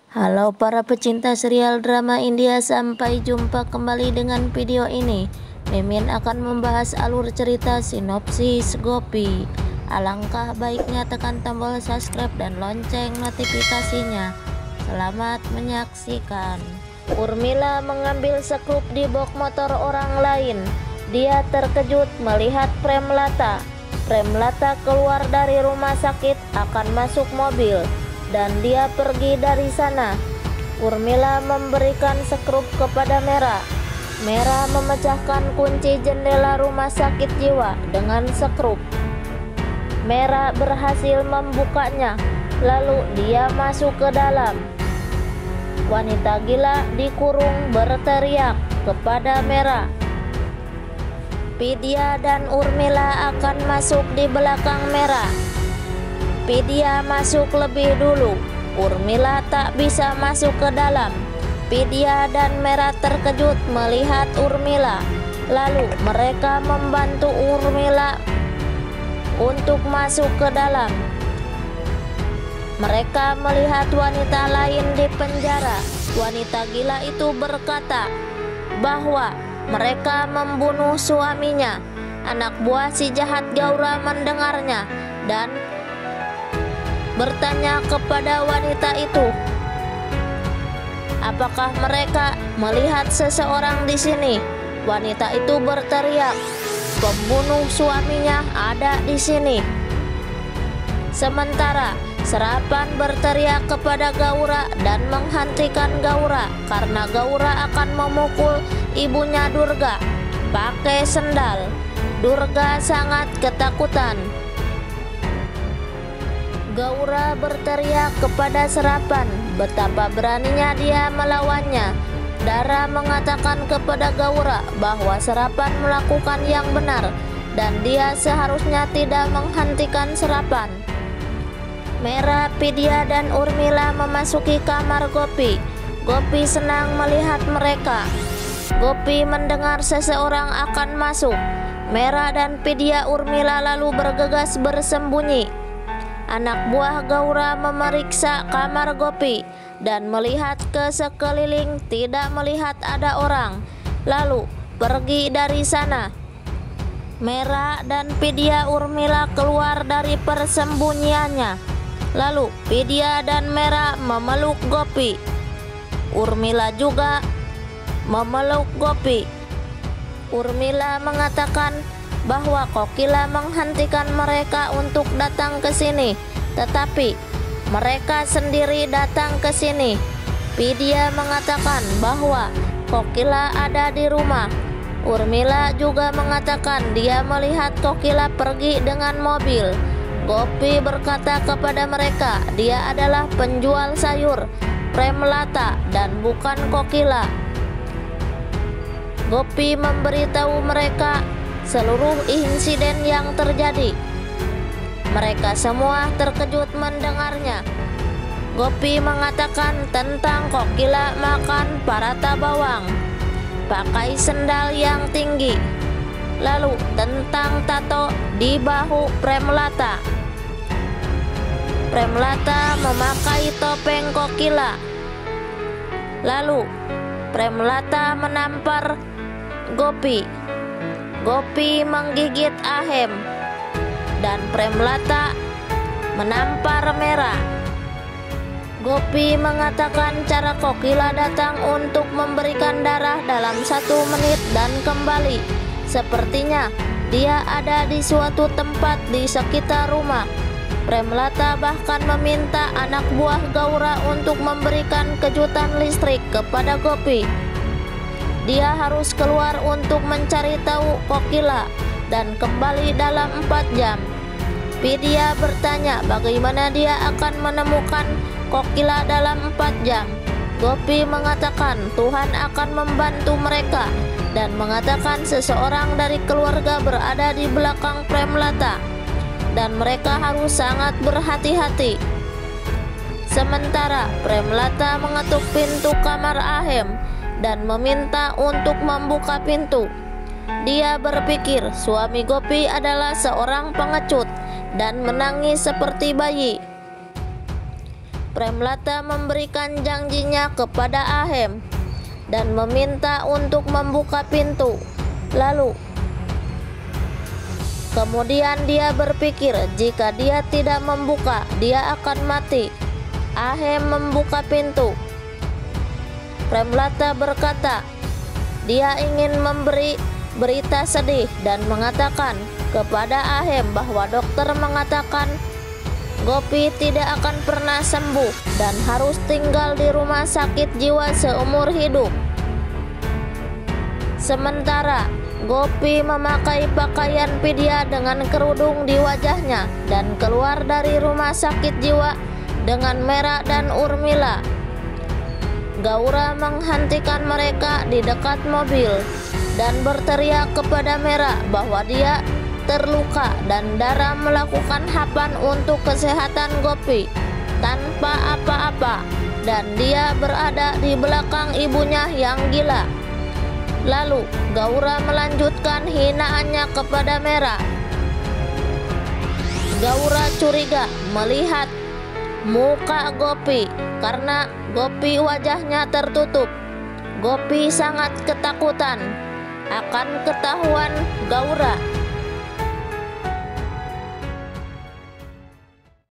Halo para pecinta serial drama India, sampai jumpa kembali dengan video ini. Mimin akan membahas alur cerita sinopsis Gopi. Alangkah baiknya tekan tombol subscribe dan lonceng notifikasinya. Selamat menyaksikan. Urmila mengambil sekrup di box motor orang lain. Dia terkejut melihat Premlata. Premlata keluar dari rumah sakit akan masuk mobil, dan dia pergi dari sana. Urmila memberikan sekrup kepada Mera. Mera memecahkan kunci jendela rumah sakit jiwa dengan sekrup. Mera berhasil membukanya, lalu dia masuk ke dalam. Wanita gila dikurung berteriak kepada Mera. Vidya dan Urmila akan masuk di belakang Mera. Vidya masuk lebih dulu. Urmila tak bisa masuk ke dalam. Vidya dan Mera terkejut melihat Urmila. Lalu mereka membantu Urmila untuk masuk ke dalam. Mereka melihat wanita lain di penjara. Wanita gila itu berkata bahwa mereka membunuh suaminya. Anak buah si jahat Gaura mendengarnya dan bertanya kepada wanita itu, apakah mereka melihat seseorang di sini? Wanita itu berteriak, pembunuh suaminya ada di sini. Sementara Serapan berteriak kepada Gaura dan menghentikan Gaura karena Gaura akan memukul ibunya Durga pakai sendal. Durga sangat ketakutan. Gaura berteriak kepada Serapan betapa beraninya dia melawannya. Dara mengatakan kepada Gaura bahwa Serapan melakukan yang benar dan dia seharusnya tidak menghentikan Serapan. Mera, Vidya dan Urmila memasuki kamar Gopi. Gopi senang melihat mereka. Gopi mendengar seseorang akan masuk. Mera dan Vidya Urmila lalu bergegas bersembunyi. Anak buah Gaura memeriksa kamar Gopi dan melihat ke sekeliling, tidak melihat ada orang, lalu pergi dari sana. Mera dan Vidya Urmila keluar dari persembunyiannya. Lalu Vidya dan Mera memeluk Gopi. Urmila juga memeluk Gopi. Urmila mengatakan bahwa Kokila menghentikan mereka untuk datang ke sini, tetapi mereka sendiri datang ke sini. Vidya mengatakan bahwa Kokila ada di rumah. Urmila juga mengatakan dia melihat Kokila pergi dengan mobil. Gopi berkata kepada mereka, dia adalah penjual sayur, Premlata, dan bukan Kokila. Gopi memberitahu mereka seluruh insiden yang terjadi. Mereka semua terkejut mendengarnya. Gopi mengatakan tentang Kokila makan parata bawang, pakai sendal yang tinggi, lalu tentang tato di bahu Premlata. Premlata memakai topeng Kokila. Lalu Premlata menampar Gopi. Gopi menggigit Ahem dan Premlata menampar Mera. Gopi mengatakan cara Kokila datang untuk memberikan darah dalam 1 menit dan kembali. Sepertinya dia ada di suatu tempat di sekitar rumah. Premlata bahkan meminta anak buah Gaura untuk memberikan kejutan listrik kepada Gopi. Dia harus keluar untuk mencari tahu Kokila dan kembali dalam 4 jam. Vidya bertanya bagaimana dia akan menemukan Kokila dalam 4 jam. Gopi mengatakan Tuhan akan membantu mereka dan mengatakan seseorang dari keluarga berada di belakang Premlata dan mereka harus sangat berhati-hati. Sementara Premlata mengetuk pintu kamar Ahem dan meminta untuk membuka pintu. Dia berpikir suami Gopi adalah seorang pengecut dan menangis seperti bayi. Premlata memberikan janjinya kepada Ahem dan meminta untuk membuka pintu. Lalu kemudian dia berpikir jika dia tidak membuka, dia akan mati. Ahem membuka pintu. Premlata berkata, dia ingin memberi berita sedih dan mengatakan kepada Ahem bahwa dokter mengatakan Gopi tidak akan pernah sembuh dan harus tinggal di rumah sakit jiwa seumur hidup. Sementara Gopi memakai pakaian pidya dengan kerudung di wajahnya dan keluar dari rumah sakit jiwa dengan Mera dan Urmila. Gaura menghentikan mereka di dekat mobil dan berteriak kepada Mera bahwa dia terluka dan Dara melakukan hapan untuk kesehatan Gopi tanpa apa-apa dan dia berada di belakang ibunya yang gila. Lalu Gaura melanjutkan hinaannya kepada Mera. Gaura curiga melihat muka Gopi karena Gopi wajahnya tertutup. Gopi sangat ketakutan akan ketahuan Gaura